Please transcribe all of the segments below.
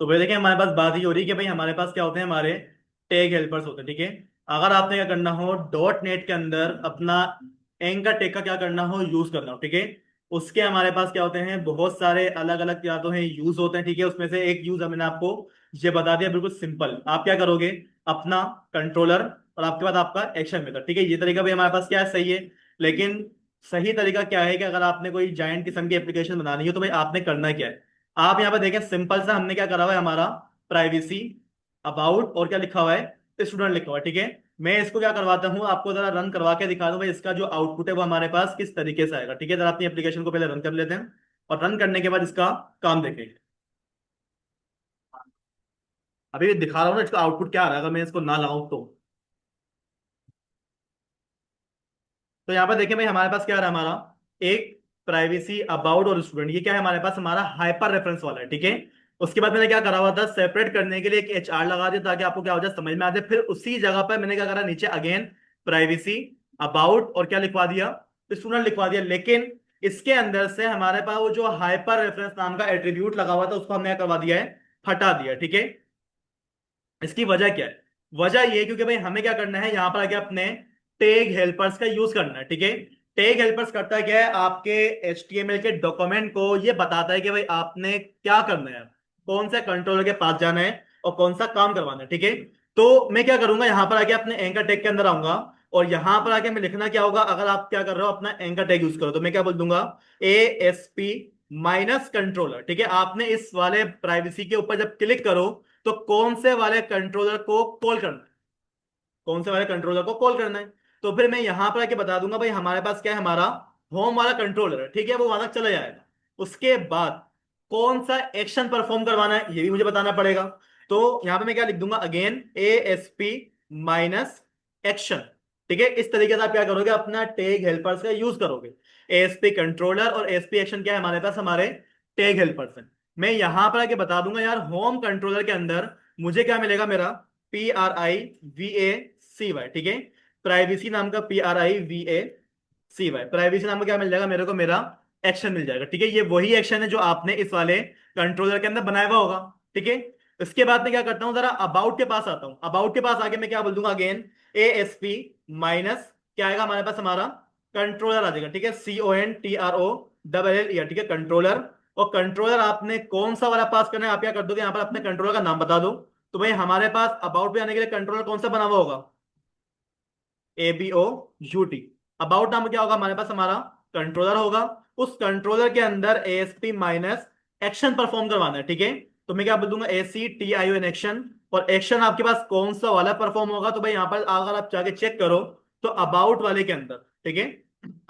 तो भाई देखिए हमारे पास बात ये हो रही है कि भाई हमारे पास क्या होते हैं, हमारे टैग हेल्पर्स होते हैं। ठीक है, अगर आपने क्या करना हो डॉट नेट के अंदर अपना एंकर टैग का क्या करना हो, यूज करना हो, ठीक है, उसके हमारे पास क्या होते हैं, बहुत सारे अलग अलग क्या तो हैं यूज होते हैं। ठीक है, उसमें से एक यूज मैंने आपको ये बता दिया, बिल्कुल सिंपल। आप क्या करोगे, अपना कंट्रोलर और आपके बाद आपका एक्शन मेथड। ठीक है, ये तरीका भी हमारे पास क्या है, सही है। लेकिन सही तरीका क्या है कि अगर आपने कोई जायंट किस्म की एप्लीकेशन बनानी हो तो भाई आपने करना क्या है, आप यहाँ पे देखें सिंपल सा हमने क्या करा हुआ है, हमारा प्राइवेसी, अबाउट और क्या लिखा हुआ है, स्टूडेंट लिखा हुआ है। ठीक है, मैं इसको क्या करवाता हूँ, आपको जरा रन करवा के दिखा दूं भाई इसका जो आउटपुट है वो हमारे पास किस तरीके से आएगा। ठीक है, जरा अपनी एप्लीकेशन को पहले रन कर लेते हैं और रन करने के बाद इसका काम देखेंगे। अभी दिखा रहा हूँ ना इसका आउटपुट क्या आ रहा है, अगर मैं इसको ना लगाऊं तो यहाँ पर देखिए भाई हमारे पास क्या आ रहा है, हमारा एक प्राइवेसी, अबाउट और स्टूडेंट, ये क्या है हमारे पास, हमारा हाइपर रेफरेंस वाला है। ठीक है, उसके बाद मैंने क्या करा हुआ था, सेपरेट करने के लिए एक एचआर लगा दिया ताकि आपको क्या हो जाए, समझ में आ जाए। फिर उसी जगह पर मैंने क्या करा, नीचे अगेन प्राइवेसी, अबाउट और क्या लिखवा दिया, स्टूडेंट लिखवा दिया। लेकिन इसके अंदर से हमारे पास वो जो हाइपर रेफरेंस नाम का एट्रीब्यूट लगा हुआ था उसको हमने क्या करवा दिया है, हटा दिया। ठीक है, इसकी वजह क्या है, वजह ये है क्योंकि भाई हमें क्या करना है, यहाँ पर आके अपने टैग हेल्पर्स का यूज करना है। ठीक है, टैग हेल्पर्स करता है क्या है, आपके HTML के डॉक्यूमेंट को ये बताता है कि भाई आपने क्या करना है, कौन से कंट्रोलर के पास जाना है और कौन सा काम करवाना है। ठीक है, तो मैं क्या करूंगा, यहाँ पर आके अपने एंकर टैग के अंदर आऊंगा और यहाँ पर आके मैं लिखना क्या होगा, अगर आप क्या कर रहे हो अपना एंकर टैग यूज करो तो मैं क्या बोल दूंगा, ASP माइनस कंट्रोलर। ठीक है, आपने इस वाले प्राइवेसी के ऊपर जब क्लिक करो तो कौन से वाले कंट्रोलर को कॉल करना है, कौन से वाले कंट्रोलर को कॉल करना है। तो फिर मैं यहां पर आके बता दूंगा भाई हमारे पास क्या है, हमारा होम वाला कंट्रोलर है। ठीक है, वो वहां तक चला जाएगा। उसके बाद कौन सा एक्शन परफॉर्म करवाना है ये भी मुझे बताना पड़ेगा। तो यहां पे मैं क्या लिख दूंगा, अगेन ASP माइनस एक्शन। ठीक है, इस तरीके से आप क्या करोगे, अपना टैग हेल्पर्स का यूज करोगे। ASP कंट्रोलर और ASP एक्शन क्या है हमारे पास, हमारे टैग हेल्पर्स हैं। मैं यहां पर आके बता दूंगा यार, होम कंट्रोलर के अंदर मुझे क्या मिलेगा, मेरा PRIVACY। ठीक है, प्राइवेसी नाम का PRIVACY, प्राइवेसी नाम का क्या मिल जाएगा मेरे को, मेरा एक्शन मिल जाएगा। ठीक है, ये वही एक्शन है जो आपने इस वाले कंट्रोलर के अंदर बनाया हुआ होगा। ठीक है, इसके बाद मैं क्या करता हूं, जरा अबाउट के पास आता हूं। अबाउट के पास आके मैं क्या बोल दूंगा, अगेन ASP माइनस क्या आएगा हमारे पास, हमारा कंट्रोलर आ जाएगा। ठीक है, CONTROLLER। ठीक है, कंट्रोलर। और कंट्रोलर आपने कौन सा वाला पास करना है, आप क्या कर दोगे, यहाँ पर अपने कंट्रोलर का नाम बता दो। तो भाई हमारे पास अबाउट पे आने के लिए कंट्रोलर कौन सा बना हुआ होगा, ABOUT। अबाउट नाम क्या होगा हमारे पास, हमारा कंट्रोलर होगा। उस कंट्रोलर के अंदर ASP माइनस एक्शन परफॉर्म करवाना है। ठीक है, तो मैं क्या बोल दूंगा, ACTION एक्शन। और एक्शन आपके पास कौन सा वाला परफॉर्म होगा, तो भाई यहाँ पर अगर आप जाके चेक करो तो अबाउट वाले के अंदर। ठीक है,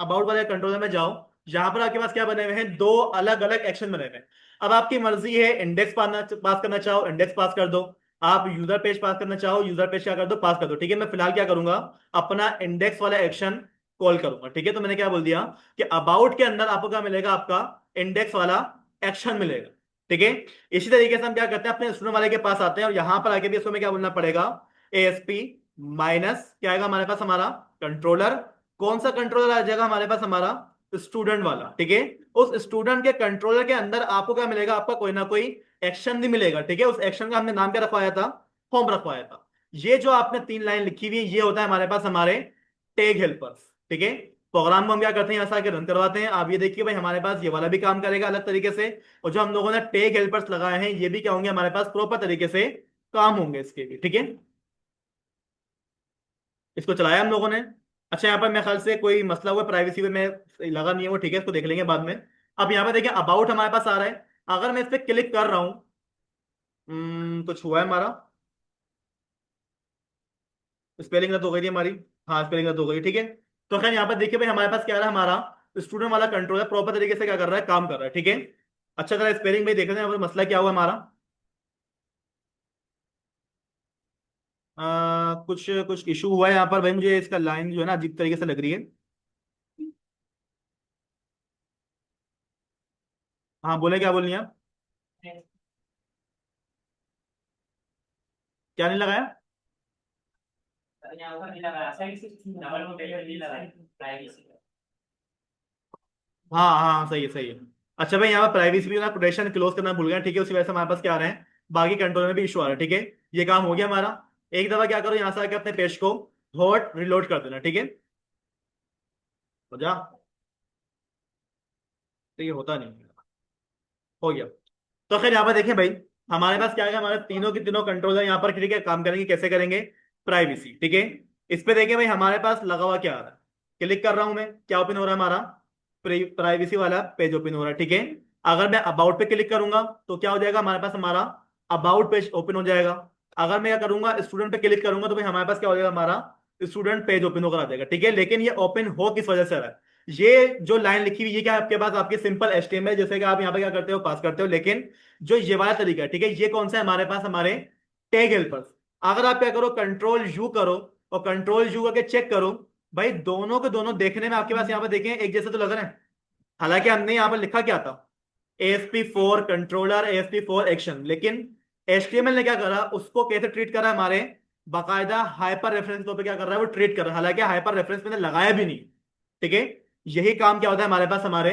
अबाउट वाले कंट्रोलर में जाओ, यहाँ पर आपके पास क्या बने हुए हैं, दो अलग अलग एक्शन बने हुए हैं। अब आपकी मर्जी है, इंडेक्स पास करना चाहो इंडेक्स पास कर दो, आप यूजर पेज पास करना चाहो यूजर पेज क्या कर दो, पास कर दो। ठीक है, मैं फिलहाल क्या करूंगा, अपना इंडेक्स वाला एक्शन कॉल करूंगा। ठीक है, तो मैंने क्या बोल दिया कि अबाउट के अंदर आपको क्या मिलेगा, आपका इंडेक्स वाला एक्शन मिलेगा। ठीक है, इसी तरीके से हम क्या करते हैं, अपने स्टूडेंट वाले के पास आते हैं और यहां पर आके भी इसको मैं क्या बोलना पड़ेगा, ASP माइनस क्या आएगा हमारे पास, हमारा कंट्रोलर। कौन सा कंट्रोलर आ जाएगा हमारे पास, हमारा स्टूडेंट वाला। ठीक है, उस स्टूडेंट के कंट्रोलर के अंदर आपको क्या मिलेगा, आपका कोई ना कोई एक्शन भी मिलेगा। ठीक है, उस एक्शन का हमने नाम क्या रखवाया था, होम रखवाया था। ये जो आपने 3 लाइन लिखी हुई है ये होता है हमारे पास, हमारे टैग हेल्पर्स। ठीक है, प्रोग्राम को हम क्या करते हैं, ऐसा आके रन करवाते हैं। आप ये देखिए भाई हमारे पास ये वाला भी काम करेगा अलग तरीके से, और जो हम लोगों ने टैग हेल्पर्स लगाए हैं ये भी क्या होंगे, हमारे पास प्रॉपर तरीके से काम होंगे इसके भी। ठीक है, इसको चलाया हम लोगों ने। अच्छा, यहाँ पर मेरे ख्याल से कोई मसला हुआ प्राइवेसी में लगा नहीं है वो, ठीक है, इसको देख लेंगे बाद में। अब यहाँ पे देखिए अबाउट हमारे पास आ रहा है, अगर मैं इस पर क्लिक कर रहा हूं, कुछ हुआ है हमारा, स्पेलिंग गलत हो गई थी हमारी। हाँ, स्पेलिंग गलत हो गई, ठीक है। तो खैर यहाँ पर देखिए भाई हमारे पास क्या आ रहा है, हमारा स्टूडेंट वाला कंट्रोलर प्रॉपर तरीके से क्या कर रहा है, काम कर रहा है। ठीक है, अच्छा अगर स्पेलिंग में देख रहे हैं यहाँ पर मसला क्या हुआ हमारा, कुछ कुछ इशू हुआ है यहाँ पर भाई, मुझे इसका लाइन जो है ना अजीब तरीके से लग रही है। हाँ बोले, क्या बोल रही हैं आप, क्या नहीं लगाया। हाँ हाँ सही है सही है। अच्छा भाई यहाँ पर प्राइवेसी भी ना प्रोटेक्शन क्लोज करना भूल गए, ठीक है, उसी वजह से हमारे पास क्या आ रहे हैं, बाकी कंट्रोलर में भी इशू आ रहा है, ठीक है। ये काम हो गया हमारा। एक दफा क्या करो, यहां से आके अपने पेज को हॉट रिलोड कर देना, ठीक है। हो जा, तो ये होता नहीं है। हो गया। तो खैर यहाँ पर देखिए भाई, हमारे पास क्या है, हमारे तीनों के तीनों कंट्रोलर यहाँ पर, ठीक है, काम करेंगे। कैसे करेंगे? प्राइवेसी, ठीक है। इस पे देखिए भाई, हमारे पास लगा हुआ क्या आ रहा है। क्लिक कर रहा हूं मैं, क्या ओपन हो रहा है हमारा? प्राइवेसी वाला पेज ओपन हो रहा है, ठीक है। अगर मैं अबाउट पे क्लिक करूंगा तो क्या हो जाएगा हमारे पास? हमारा अबाउट पेज ओपन हो जाएगा। अगर मैं क्या करूंगा, स्टूडेंट पे क्लिक करूंगा, तो भाई हमारे पास क्या हो जाएगा? हमारा स्टूडेंट पेज ओपन होकर आ जाएगा, ठीक है। लेकिन ये ओपन हो किस वजह से रहा है? ये जो लाइन लिखी हुई, ये क्या है आपके पास? आपके सिंपल एचटीएमएल, जैसे कि आप यहाँ पे क्या करते हो, पास करते हो। लेकिन जो ये वाला तरीका है, ठीक है, ये कौन सा है हमारे पास? हमारे टैग हेल्पर्स। अगर आप क्या करो, कंट्रोल यू करो और कंट्रोल यू करके चेक करो, भाई दोनों के दोनों देखने में आपके पास यहाँ पे देखें एक जैसे तो लग रहे हैं। हालांकि हमने यहाँ पर लिखा क्या था? ASP4 controller, ASP4 action. लेकिन HTML ने क्या करा, उसको कैसे ट्रीट करा? हमारे बाकायदा हाइपर रेफरेंस पे क्या कर रहा है? वो ट्रीट कर रहा है। हालांकि हाइपर रेफरेंस मैंने लगाया भी नहीं, ठीक है। यही काम क्या होता है हमारे पास? हमारे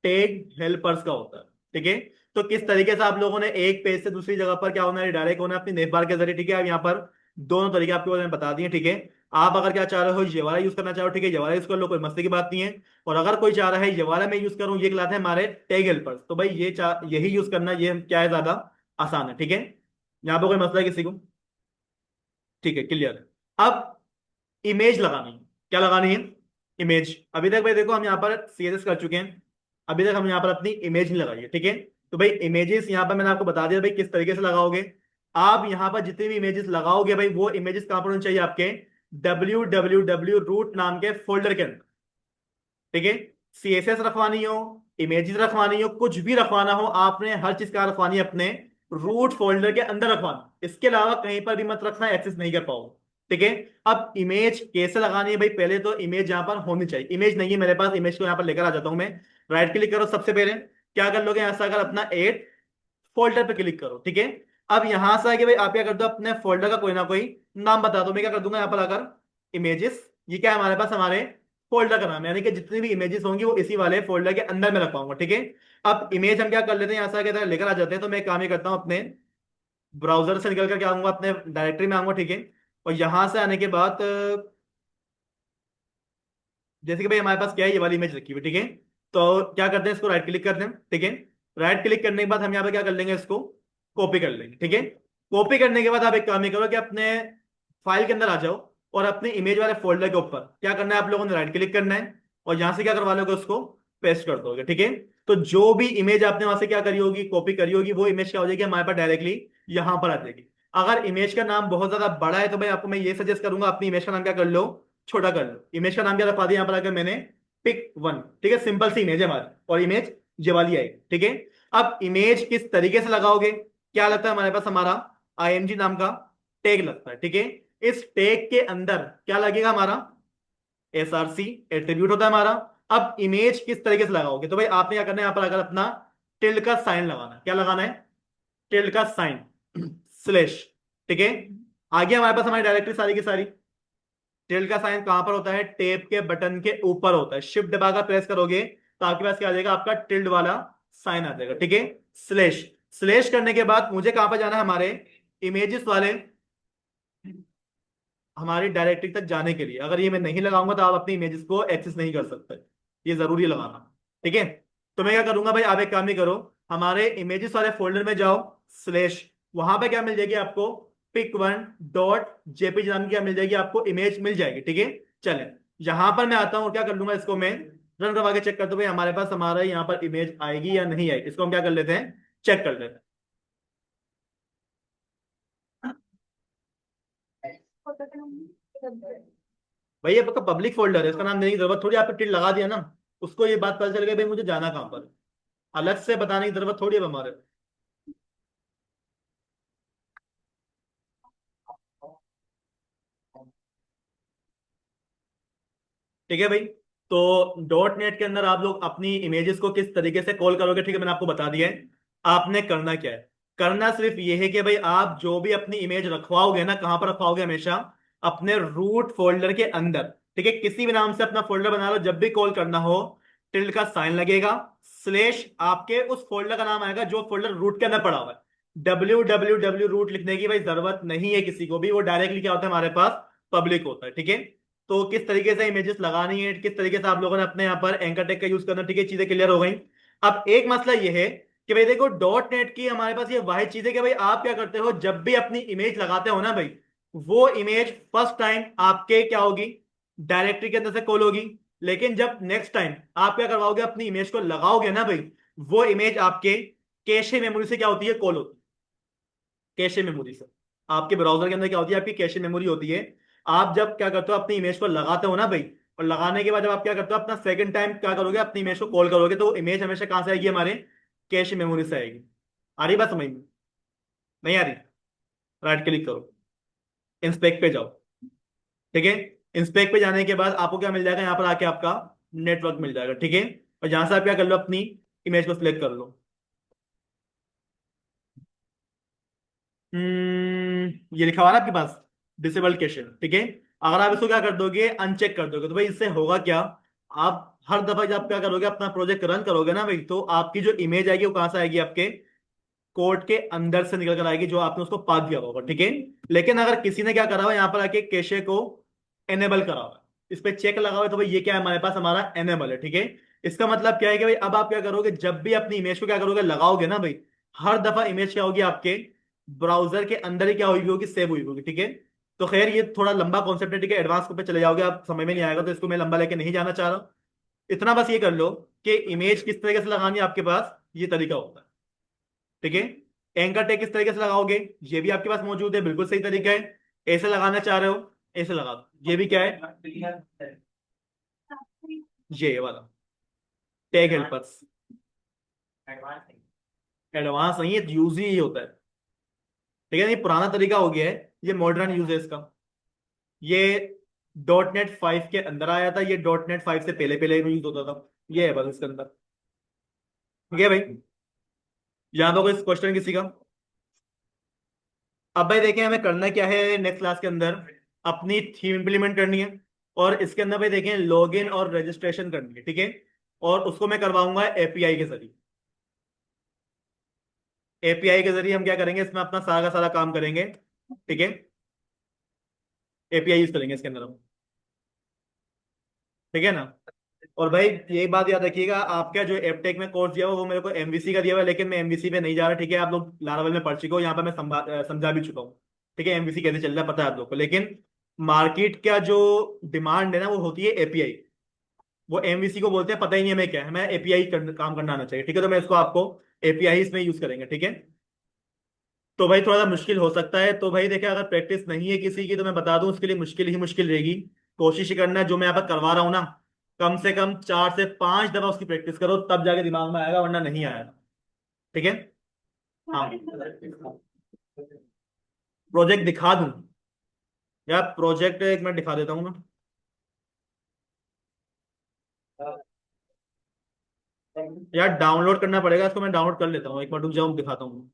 टैग हेल्पर्स का होता है, ठीक है। तो किस तरीके से आप लोगों ने एक पेज से दूसरी जगह पर क्या होना है, डायरेक्ट होना है अपनी नेव बार के जरिए, ठीक है। आप यहाँ पर दोनों तरीके आपको मैंने बता दिए, ठीक है। आप अगर क्या चाह रहे हो, ये वाला यूज करना चाहो, ठीक है, ये वाला यूज कर लो, कोई मस्ती की बात नहीं है। और अगर कोई चाह रहा है ये वाला मैं यूज करूँ, ये कहलाते हैं हमारे टैग हेल्पर्स, तो भाई यही यूज करना, ये क्या है, ज्यादा आसान है, ठीक है। यहाँ पर कोई मसला है किसी को? ठीक है, क्लियर है। अब इमेज लगानी है। क्या लगानी है? इमेज। अभी तक भाई देखो, हम यहाँ पर CSS कर चुके हैं। अभी तक हम यहाँ पर अपनी इमेज नहीं लगाई है, ठीक है। तो भाई इमेजेस यहाँ पर मैंने आपको बता दिया भाई किस तरीके से लगाओगे। आप यहाँ पर जितनी भी इमेजेस लगाओगे भाई, वो इमेजेस कहाँ पर होनी चाहिए? आपके www रूट नाम के फोल्डर के अंदर, ठीक है। CSS रखवानी हो, इमेजेस रखवानी हो, कुछ भी रखवाना हो, आपने हर चीज कहाँ रखवानी है? अपने रूट फोल्डर के अंदर रखवाना। इसके अलावा कहीं पर भी मत रखना, एक्सेस नहीं कर पाओगे, ठीक है। अब इमेज कैसे लगानी है भाई? पहले तो इमेज यहाँ पर होनी चाहिए। इमेज नहीं है मेरे पास, इमेज को यहाँ पर लेकर आ जाता हूं मैं। राइट क्लिक करो, सबसे पहले क्या कर लोगे, यहाँ से अगर अपना एड फोल्डर पे क्लिक करो, ठीक है। अब यहां से आके भाई आप क्या कर दो, अपने फोल्डर का कोई ना कोई नाम बता दो। मैं क्या कर दूंगा यहाँ पर आकर, इमेजेस। ये क्या है हमारे पास? हमारे फोल्डर का नाम है, यानी कि जितनी भी इमेजेस होंगी वो इसी वाले फोल्डर के अंदर में रख पाऊंगा, ठीक है। अब इमेज हम क्या कर लेते हैं, यहाँ से आके लेकर आ जाते हैं। तो मैं एक काम ही करता हूँ, अपने ब्राउजर से निकल कर क्या आऊंगा, अपने डायरेक्टरी में आऊंगा, ठीक है। और यहां से आने के बाद जैसे कि भाई हमारे पास क्या है, ये वाली इमेज रखी हुई, ठीक है। तो क्या करते हैं, इसको राइट क्लिक करते हैं, ठीक है। राइट क्लिक करने के बाद हम यहाँ पे क्या कर लेंगे, इसको कॉपी कर लेंगे, ठीक है। कॉपी करने के बाद आप एक काम ही करो कि अपने फाइल के अंदर आ जाओ और अपने इमेज वाले फोल्डर के ऊपर क्या करना है, आप लोगों ने राइट क्लिक करना है और यहां से क्या करवा लोगे, उसको पेस्ट कर दोगे, ठीक है। तो जो भी इमेज आपने वहां से क्या करी होगी, कॉपी करी होगी, वो इमेज क्या हो जाएगी हमारे पास? डायरेक्टली यहां पर आ जाएगी। अगर इमेज का नाम बहुत ज्यादा बड़ा है तो भाई आपको मैं ये सजेस्ट करूंगा, अपनी इमेज का नाम क्या कर लो, छोटा कर लो। इमेज का नाम क्या रखवा दिया यहाँ पर आकर मैंने? पिक 1, ठीक है। सिंपल सी इमेज है हमारी, और इमेज ये वाली आएगी, ठीक है। अब इमेज किस तरीके से लगाओगे? क्या लगता है हमारे पास? हमारा IMG नाम का टैग लगता है, ठीक है। इस टैग के अंदर क्या लगेगा हमारा? SRC एट्रीब्यूट होता है हमारा। अब इमेज किस तरीके से लगाओगे? तो भाई आपने क्या करना है, यहाँ पर अगर अपना टिल्ड का साइन लगाना है। क्या लगाना है? टिल्ड का साइन स्लैश, ठीक है। आगे हमारे पास हमारी डायरेक्टरी सारी की सारी। टिल्ड का साइन कहां पर होता है? टेप के बटन के ऊपर होता है। शिफ्ट दबाकर प्रेस करोगे तो आपके पास क्या आ जाएगा? आपका टिल्ड वाला साइन आ जाएगा, ठीक है। स्लैश, स्लैश करने के बाद मुझे कहां पर जाना है? हमारे इमेजेस वाले, हमारी डायरेक्टरी तक जाने के लिए। अगर ये मैं नहीं लगाऊंगा तो आप अपनी इमेजेस को एक्सेस नहीं कर सकते। ये जरूरी है लगाना, ठीक है। तो मैं क्या करूंगा भाई, आप एक काम ही करो, हमारे इमेजेस वाले फोल्डर में जाओ, स्लैश, वहां पे क्या मिल जाएगी आपको? pic1.jpg नाम की क्या मिल जाएगी आपको? इमेज मिल जाएगी, ठीक है। चले, यहां पर मैं आता हूं और क्या कर लूंगा, इसको मैं रन करवा के चेक करता हूं भाई हमारे पास हमारा यहाँ पर इमेज आएगी या नहीं आएगी। इसको हम क्या कर लेते हैं, चेक कर लेते हैं। भाई ये आपका पब्लिक फोल्डर है, इसका नाम देने की जरूरत थोड़ी, आपने टिक लगा दिया ना, उसको ये बात पता चल गई भाई मुझे जाना कहाँ पर है। अलग से बताने की जरूरत थोड़ी है अब हमारे। ठीक है भाई। तो डॉट नेट के अंदर आप लोग अपनी इमेजेस को किस तरीके से कॉल करोगे, ठीक है, मैंने आपको बता दिया है। आपने करना क्या है? करना सिर्फ ये है कि भाई आप जो भी अपनी इमेज रखवाओगे ना, कहां पर रखवाओगे? हमेशा अपने रूट फोल्डर के अंदर, ठीक है। किसी भी नाम से अपना फोल्डर बना लो, जब भी कॉल करना हो टिल्ड का साइन लगेगा, स्लैश आपके उस फोल्डर का नाम आएगा जो फोल्डर रूट के अंदर पड़ा हुआ है। www रूट लिखने की भाई जरूरत नहीं है किसी को भी, वो डायरेक्टली क्या होता है हमारे पास पब्लिक होता है, ठीक है। तो किस तरीके से इमेजेस लगानी है, किस तरीके से आप लोगों ने अपने यहाँ पर एंकर टेक का यूज करना, ठीक है, चीजें क्लियर हो गई। अब एक मसला ये है कि भाई देखो डॉट नेट की हमारे पास ये वाहिद चीज है कि भाई आप क्या करते हो जब भी अपनी इमेज लगाते हो ना भाई, वो इमेज फर्स्ट टाइम आपके क्या होगी, डायरेक्टरी के अंदर से कॉल होगी। लेकिन जब नेक्स्ट टाइम आप क्या करवाओगे, अपनी इमेज को लगाओगे ना भाई, वो इमेज आपके कैशे मेमोरी से क्या होती है, कॉल होती है। कैशे मेमोरी से, आपके ब्राउजर के अंदर क्या होती है, आपकी कैशे मेमोरी होती है। आप जब क्या करते हो अपनी इमेज को लगाते हो ना भाई, और लगाने के बाद जब आप क्या करते हो अपना सेकंड टाइम क्या करोगे, अपनी इमेज को कॉल करोगे, तो इमेज हमेशा कहां से आएगी, हमारे कैशे मेमोरी से आएगी। आ रही बात समझ में? नहीं आ रही? राइट क्लिक करो, इंस्पेक्ट पे जाओ, ठीक है। इंस्पेक्ट पे जाने के बाद आपको क्या मिल जाएगा, यहाँ पर आके आपका नेटवर्क मिल जाएगा, ठीक है। और जहां से आप क्या कर लो, अपनी इमेज को सिलेक्ट कर लो। ये लिखा हुआ है ना आपके पास, डिसेबल कैशे, ठीक है। अगर आप इसको क्या कर दोगे, अनचेक कर दोगे, तो भाई इससे होगा क्या, आप हर दफा जब आप क्या करोगे, अपना प्रोजेक्ट रन करोगे ना भाई, तो आपकी जो इमेज आएगी वो कहां से आएगी, आपके कोड के अंदर से निकल कर आएगी, जो आपने उसको पास दिया होगा, ठीक है। लेकिन अगर किसी ने क्या करा हुआ यहाँ पर आके कैशे को एनेबल करा हुआ है, इस पे चेक लगा हुआ है, तो भाई ये क्या है, हमारे पास हमारा एनेबल है, ठीक है। इसका मतलब क्या है कि भाई अब आप क्या करोगे, जब भी अपनी इमेज को क्या करोगे, लगाओगे ना भाई, हर दफा इमेज क्या होगी, आपके ब्राउजर के अंदर ही क्या हुई होगी, सेव हुई होगी, ठीक है। तो खैर ये थोड़ा लंबा कॉन्सेप्ट है, ठीक है, एडवांस पे चले जाओगे आप, समझ में नहीं आएगा, तो इसको मैं लंबा लेके नहीं जाना चाह रहा। इतना बस ये कर लो कि इमेज किस तरीके से लगानी है आपके पास, ये तरीका होता है, ठीक है। एंकर टैग किस तरीके से लगाओगे, ये भी आपके पास मौजूद है, बिल्कुल सही तरीका है। ऐसे लगाना चाह रहे हो, ऐसे लगा दो, ये भी क्या है, ये वाला टैग हेल्पर्स। एडवांस नहीं है, यूज ही होता है, ठीक है। ये पुराना तरीका हो गया है, ये मॉडर्न यूज है इसका। ये .NET 5 के अंदर आया था, ये .NET 5 से पहले पहले यूज होता था, ये है बस इसके अंदर, ठीक है भाई। यहाँ पर कोई क्वेश्चन किसी का? अब भाई देखें हमें करना क्या है नेक्स्ट क्लास के अंदर, अपनी थीम इंप्लीमेंट करनी है, और इसके अंदर भाई देखें लॉगिन और रजिस्ट्रेशन करनी है, ठीक है। और उसको मैं करवाऊंगा एपीआई के जरिए। एपीआई के जरिए हम क्या करेंगे, इसमें अपना सारा का सारा काम करेंगे, ठीक है। एपीआई यूज करेंगे इसके अंदर हम, ठीक है ना। और भाई ये बात याद रखिएगा, आपका जो एपटेक में कोर्स दिया हुआ वो मेरे को एमवीसी का दिया हुआ है, लेकिन मैं एमवीसी पे नहीं जा रहा, ठीक है। आप लोग लारावल में पढ़ चुके हो, यहाँ पर मैं समझा भी चुका हूँ, ठीक है। एमवीसी कैसे चल रहा है पता है आप लोग को, लेकिन मार्केट का जो डिमांड है ना, वो होती है एपीआई। वो एमवीसी को बोलते हैं, पता ही नहीं हमें क्या है, हमें एपीआई काम करना आना चाहिए, ठीक है। तो मैं इसको आपको एपीआई इसमें यूज करेंगे, ठीक है। तो भाई थोड़ा सा मुश्किल हो सकता है, तो भाई देखिए अगर प्रैक्टिस नहीं है किसी की, तो मैं बता दूं उसके लिए मुश्किल ही मुश्किल रहेगी। कोशिश ही करना है, जो मैं यहाँ पर करवा रहा हूँ ना, कम से कम 4 से 5 दफा उसकी प्रैक्टिस करो, तब जाके दिमाग में आएगा, वरना नहीं आएगा, ठीक है। हाँ, प्रोजेक्ट दिखा दूं? यार प्रोजेक्ट एक मिनट दिखा देता हूँ मैं। यार डाउनलोड करना पड़ेगा इसको, मैं डाउनलोड कर लेता हूँ, एक मिनट रुक जाऊँ, दिखाता हूँ।